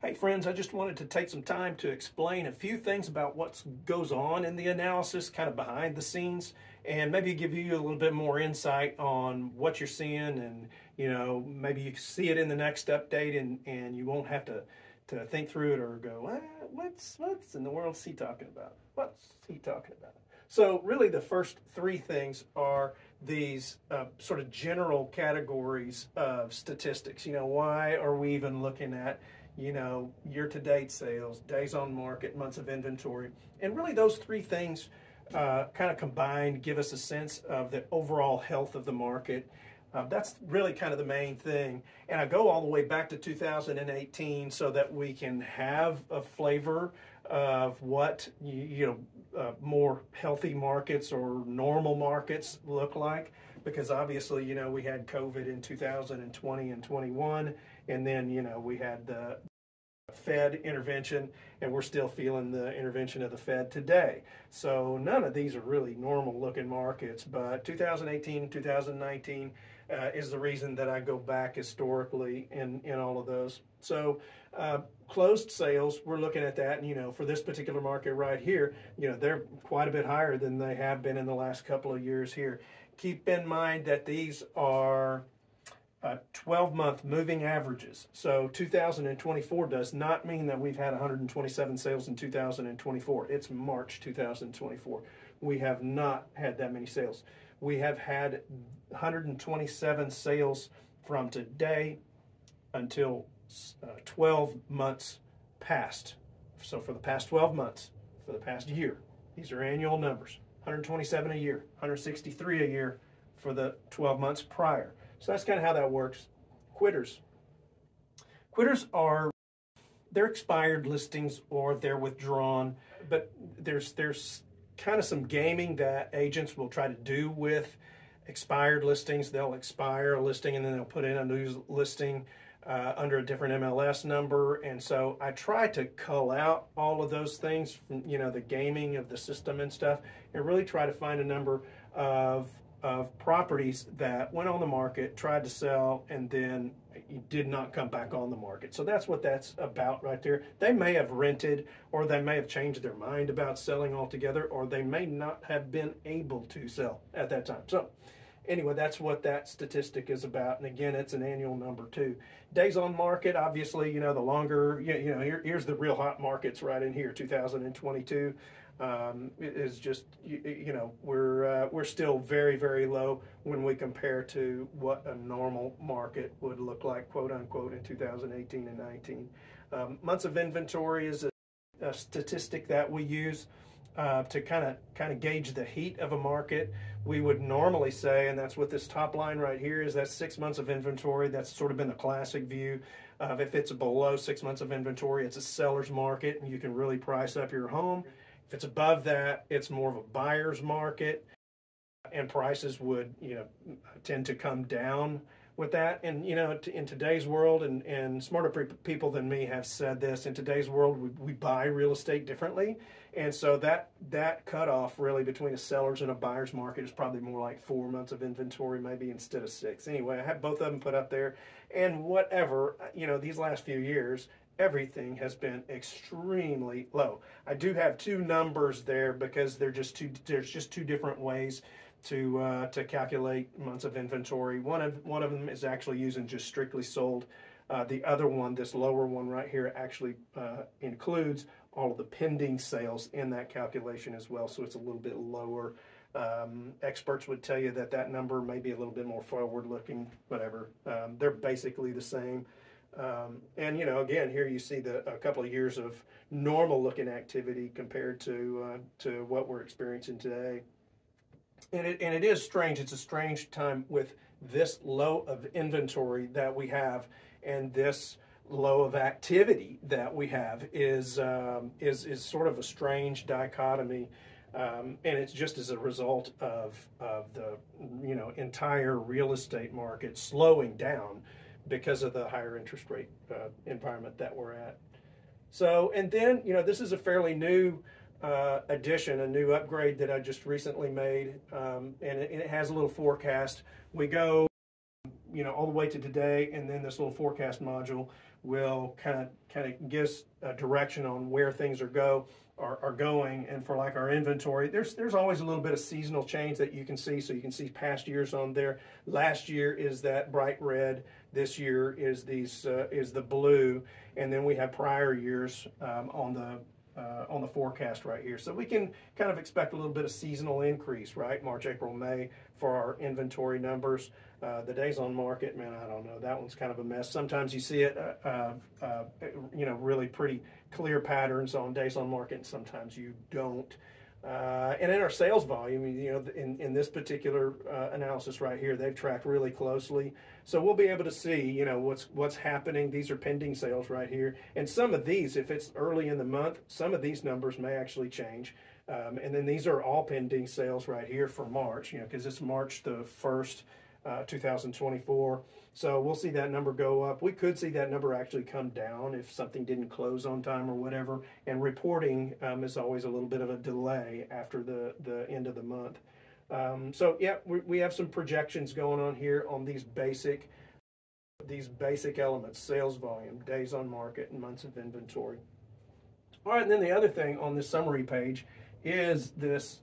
Hey friends, I just wanted to take some time to explain a few things about what goes on in the analysis, kind of behind the scenes, and maybe give you a little bit more insight on what you're seeing, and maybe you see it in the next update, and you won't have to think through it or go, what's in the world is he talking about? What's he talking about? So really the first three things are these sort of general categories of statistics. Why are we even looking at year-to-date sales, days on market, months of inventory? And really those three things kind of combined give us a sense of the overall health of the market. That's really kind of the main thing. And I go all the way back to 2018 so that we can have a flavor of what more healthy markets or normal markets look like. Because obviously, we had COVID in 2020 and 21, and then, we had the Fed intervention, and we're still feeling the intervention of the Fed today. So none of these are really normal looking markets, but 2018, 2019 is the reason that I go back historically in all of those. So closed sales, we're looking at that, and for this particular market right here, they're quite a bit higher than they have been in the last couple of years here. Keep in mind that these are 12-month moving averages. So 2024 does not mean that we've had 127 sales in 2024. It's March 2024. We have not had that many sales. We have had 127 sales from today until 12 months past. So for the past 12 months, for the past year, these are annual numbers. 127 a year, 163 a year for the 12 months prior. So that's kind of how that works. Quitters. Quitters are, they're expired listings or they're withdrawn, but there's kind of some gaming that agents will try to do with expired listings. They'll expire a listing and then they'll put in a new listing under a different MLS number. And so I try to cull out all of those things from, the gaming of the system and stuff, and really try to find a number of properties that went on the market, tried to sell, and then did not come back on the market. So that's what that's about right there. They may have rented, or they may have changed their mind about selling altogether, or they may not have been able to sell at that time. So anyway, that's what that statistic is about. And again, it's an annual number too. Days on market, obviously, the longer, here's the real hot markets right in here, 2022. Is just, we're still very, very low when we compare to what a normal market would look like, quote unquote, in 2018 and 19. Months of inventory is a statistic that we use to kind of gauge the heat of a market. We would normally say, and that's what this top line right here is, that's 6 months of inventory. That's sort of been the classic view of if it's below 6 months of inventory, it's a seller's market and you can really price up your home. If it's above that, it's more of a buyer's market, and prices would, tend to come down with that. And, in today's world, and smarter people than me have said this, in today's world, we buy real estate differently. And so that cutoff really between a seller's and a buyer's market is probably more like 4 months of inventory, maybe, instead of 6. Anyway, I have both of them put up there, and whatever, these last few years, everything has been extremely low. I do have two numbers there because there's just two different ways to calculate months of inventory. One of them is actually using just strictly sold. The other one, this lower one right here, actually includes all of the pending sales in that calculation as well, so it's a little bit lower. Experts would tell you that number may be a little bit more forward-looking, whatever. They're basically the same. And again, here you see a couple of years of normal looking activity compared to what we're experiencing today. And it is strange. It's a strange time with this low of inventory that we have, and this low of activity that we have is sort of a strange dichotomy. And it's just as a result of the entire real estate market slowing down because of the higher interest rate environment that we're at. So, and then, this is a fairly new addition, a new upgrade that I just recently made, and it has a little forecast. We go all the way to today, and then this little forecast module will kind of give us a direction on where things are going. And for like our inventory, there's always a little bit of seasonal change that you can see. So you can see past years on there. Last year is that bright red. This year is the blue, and then we have prior years on the forecast right here. So we can kind of expect a little bit of seasonal increase, right? March, April, May for our inventory numbers. The days on market, man, I don't know. That one's kind of a mess. Sometimes you see it, really pretty clear patterns on days on market, and sometimes you don't. And in our sales volume, in this particular analysis right here, they've tracked really closely. So we'll be able to see, what's happening. These are pending sales right here. And some of these, if it's early in the month, some of these numbers may actually change. And then these are all pending sales right here for March, because it's March the 1st, 2024. So we'll see that number go up. We could see that number actually come down if something didn't close on time or whatever. And reporting is always a little bit of a delay after the end of the month. So yeah, we have some projections going on here on these basic elements: sales volume, days on market, and months of inventory. All right, and then the other thing on this summary page is this,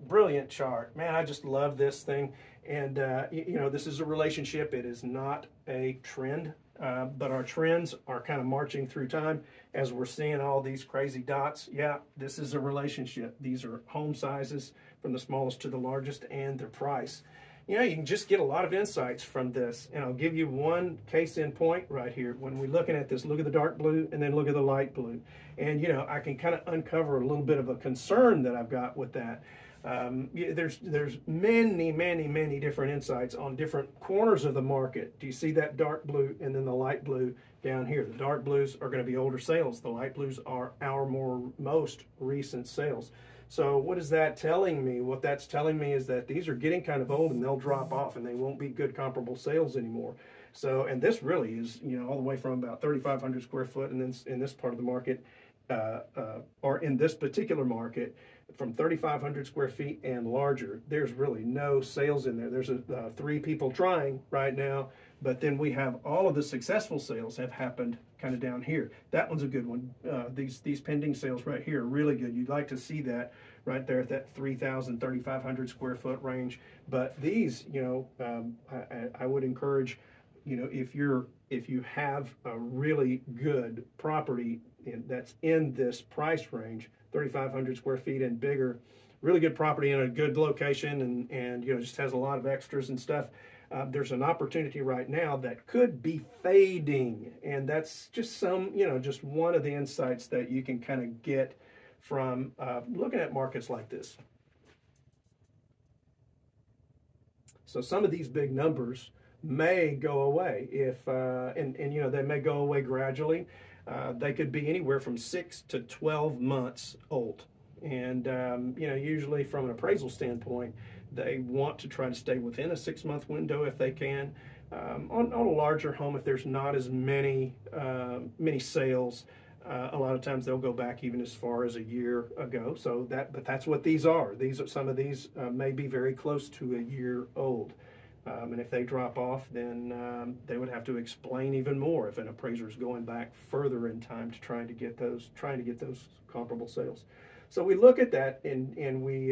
brilliant chart. Man, I just love this thing. And, this is a relationship. It is not a trend, but our trends are kind of marching through time as we're seeing all these crazy dots. Yeah, this is a relationship. These are home sizes from the smallest to the largest and their price. You can just get a lot of insights from this. And I'll give you one case in point right here. When we're looking at this, look at the dark blue and then look at the light blue. And, I can kind of uncover a little bit of a concern that I've got with that. There's many different insights on different corners of the market. Do you see that dark blue and then the light blue down here? The dark blues are going to be older sales. The light blues are our most recent sales. So what is that telling me? What that's telling me is that these are getting kind of old and they'll drop off and they won't be good comparable sales anymore. So, and this really is, all the way from about 3,500 square foot, and then in this part of the market, or in this particular market, from 3,500 square feet and larger, there's really no sales in there. There's 3 people trying right now, but then we have all of the successful sales have happened kind of down here. That one's a good one. These pending sales right here are really good. You'd like to see that right there at that 3,000, 3,500 square foot range. But these, I would encourage, if you have a really good property that's in this price range, 3,500 square feet and bigger, really good property in a good location, and just has a lot of extras and stuff. There's an opportunity right now that could be fading, and that's just just one of the insights that you can kind of get from looking at markets like this. So some of these big numbers may go away if, they may go away gradually. They could be anywhere from 6 to 12 months old. And, usually from an appraisal standpoint, they want to try to stay within a 6-month window if they can. On a larger home, if there's not as many sales, a lot of times they'll go back even as far as a year ago. But that's what these are. Some of these may be very close to a year old. And if they drop off, then they would have to explain even more if an appraiser is going back further in time to trying to get those comparable sales. So we look at that and we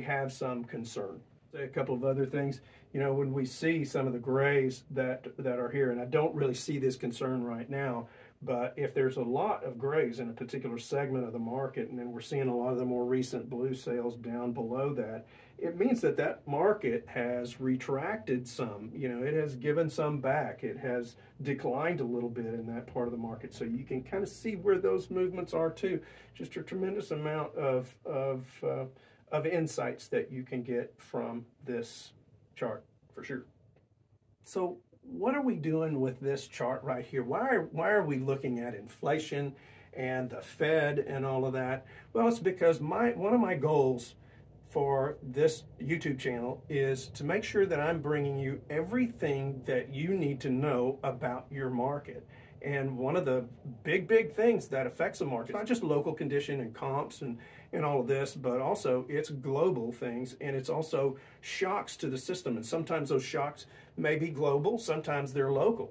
have some concern. A couple of other things, when we see some of the grays that are here, and I don't really see this concern right now, but if there's a lot of grays in a particular segment of the market, and then we're seeing a lot of the more recent blue sales down below that, it means that market has retracted some. It has given some back. It has declined a little bit in that part of the market. So you can kind of see where those movements are too. Just a tremendous amount of insights that you can get from this chart for sure. So what are we doing with this chart right here? Why are we looking at inflation and the Fed and all of that? Well, it's because one of my goals for this YouTube channel is to make sure that I'm bringing you everything that you need to know about your market. And one of the big things that affects the market, not just local condition and comps and all of this, but also it's global things, and it's also shocks to the system. And sometimes those shocks may be global, sometimes they're local.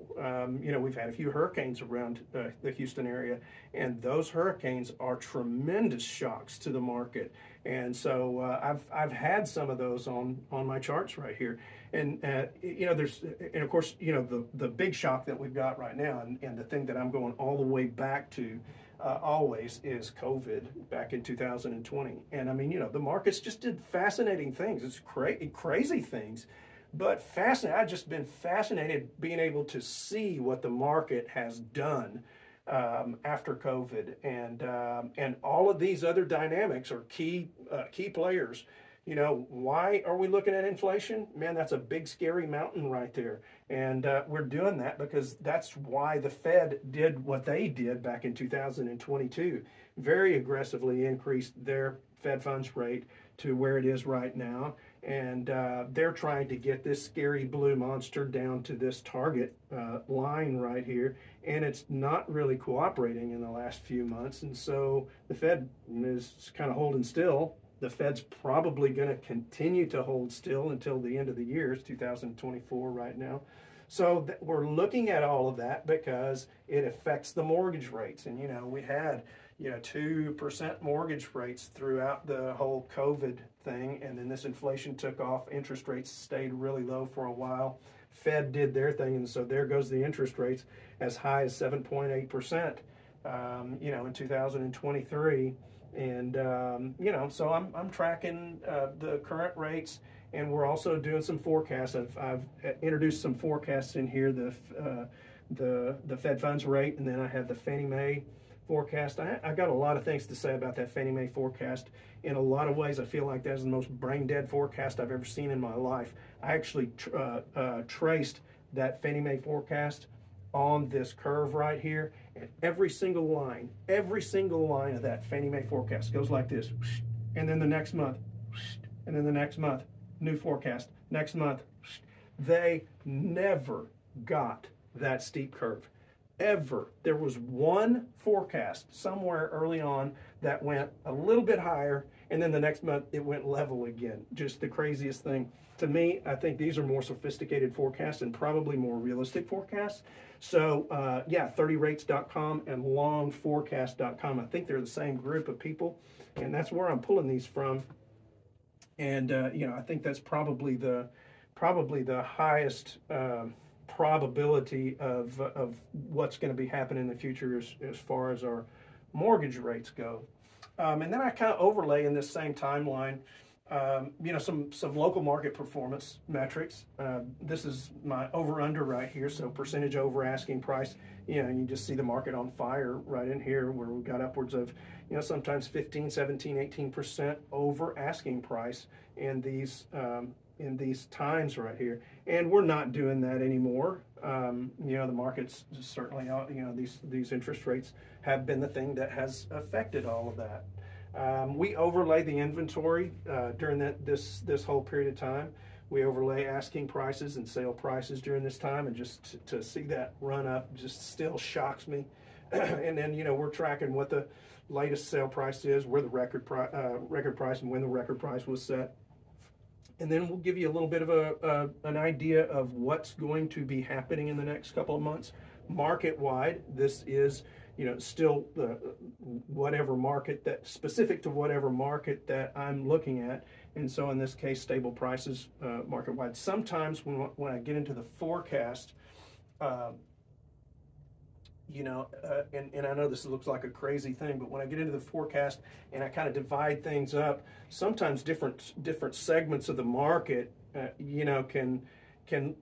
You know, we've had a few hurricanes around the Houston area, and those hurricanes are tremendous shocks to the market. And so I've had some of those on my charts right here. And you know, and of course, you know, the big shock that we've got right now, and the thing that I'm going all the way back to always, is COVID back in 2020. And I mean, you know, the markets just did fascinating things. It's crazy things, but fascinating. I've just been fascinated being able to see what the market has done after COVID, and all of these other dynamics are key players. You know, why are we looking at inflation? Man, that's a big, scary mountain right there. And we're doing that because that's why the Fed did what they did back in 2022. Very aggressively increased their Fed funds rate to where it is right now. And they're trying to get this scary blue monster down to this target line right here. And it's not really cooperating in the last few months. And so the Fed is kind of holding still. The Fed's probably going to continue to hold still until the end of the year. It's 2024 right now. So we're looking at all of that because it affects the mortgage rates. And, you know, we had, you know, 2% mortgage rates throughout the whole COVID thing. And then this inflation took off. Interest rates stayed really low for a while. Fed did their thing. And so there goes the interest rates as high as 7.8%, you know, in 2023. And, you know, so I'm tracking the current rates, and we're also doing some forecasts. I've introduced some forecasts in here, the Fed funds rate, and then I have the Fannie Mae forecast. I got a lot of things to say about that Fannie Mae forecast. In a lot of ways, I feel like that's the most brain dead forecast I've ever seen in my life. I actually traced that Fannie Mae forecast on this curve right here, and every single line of that Fannie Mae forecast goes like this, and then the next month, and then the next month, new forecast, next month. They never got that steep curve, ever. There was one forecast somewhere early on that went a little bit higher, and then the next month it went level again. Just the craziest thing. To me, I think these are more sophisticated forecasts and probably more realistic forecasts. So yeah, 30rates.com and longforecast.com. I think they're the same group of people, and that's where I'm pulling these from. And you know, I think that's probably the highest probability of what's going to be happening in the future as far as our mortgage rates go. And then I kind of overlay in this same timeline, you know, some local market performance metrics. This is my over-under right here, so percentage over asking price. You know, you just see the market on fire right in here, where we've got upwards of, you know, sometimes 15, 17, 18% over asking price in these times right here. And we're not doing that anymore. You know, the markets certainly, you know, these interest rates have been the thing that has affected all of that. We overlay the inventory during this whole period of time. We overlay asking prices and sale prices during this time, and just to see that run up just still shocks me. And then, you know, we're tracking what the latest sale price is, where the record price, and when the record price was set. And then we'll give you a little bit of an idea of what's going to be happening in the next couple of months. Market-wide, this is, you know, still whatever market that, specific to whatever market that I'm looking at. And so in this case, stable prices market-wide. Sometimes when I get into the forecast, you know, and I know this looks like a crazy thing, but when I get into the forecast and I kind of divide things up, sometimes different segments of the market, you know, can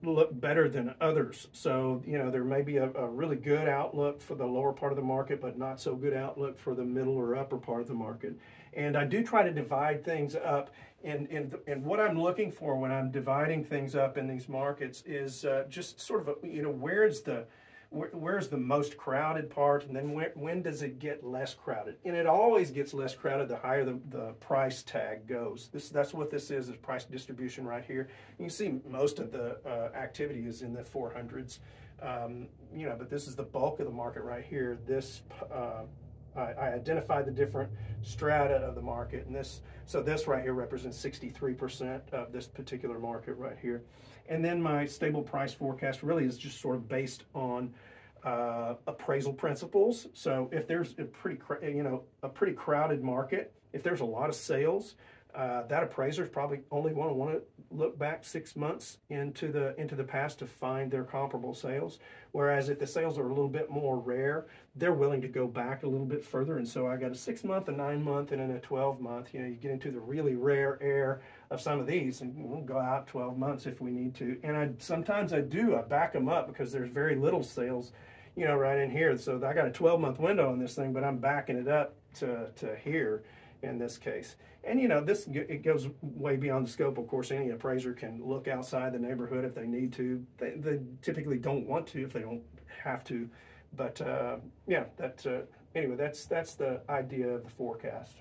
look better than others. So, you know, there may be a really good outlook for the lower part of the market, but not so good outlook for the middle or upper part of the market. And I do try to divide things up. And what I'm looking for when I'm dividing things up in these markets is just sort of, you know, where's the where's the most crowded part, and then when does it get less crowded? And it always gets less crowded the higher the price tag goes. That's what this is price distribution right here. You can see most of the activity is in the 400s, but this is the bulk of the market right here. This I identified the different strata of the market, and this right here represents 63% of this particular market right here. And then my stable price forecast really is just sort of based on appraisal principles. So if there's a pretty crowded market, if there's a lot of sales, that appraiser's probably only want to look back 6 months into the past to find their comparable sales. Whereas if the sales are a little bit more rare, they're willing to go back a little bit further. And so I got a 6 month, a 9 month, and then a 12 month. You get into the really rare air of some of these, and we'll go out 12 months if we need to. And sometimes I back them up because there's very little sales, right in here. So I got a 12-month window on this thing, but I'm backing it up to here in this case. And it goes way beyond the scope. Of course, any appraiser can look outside the neighborhood if they need to. They typically don't want to if they don't have to. But anyway, that's the idea of the forecast.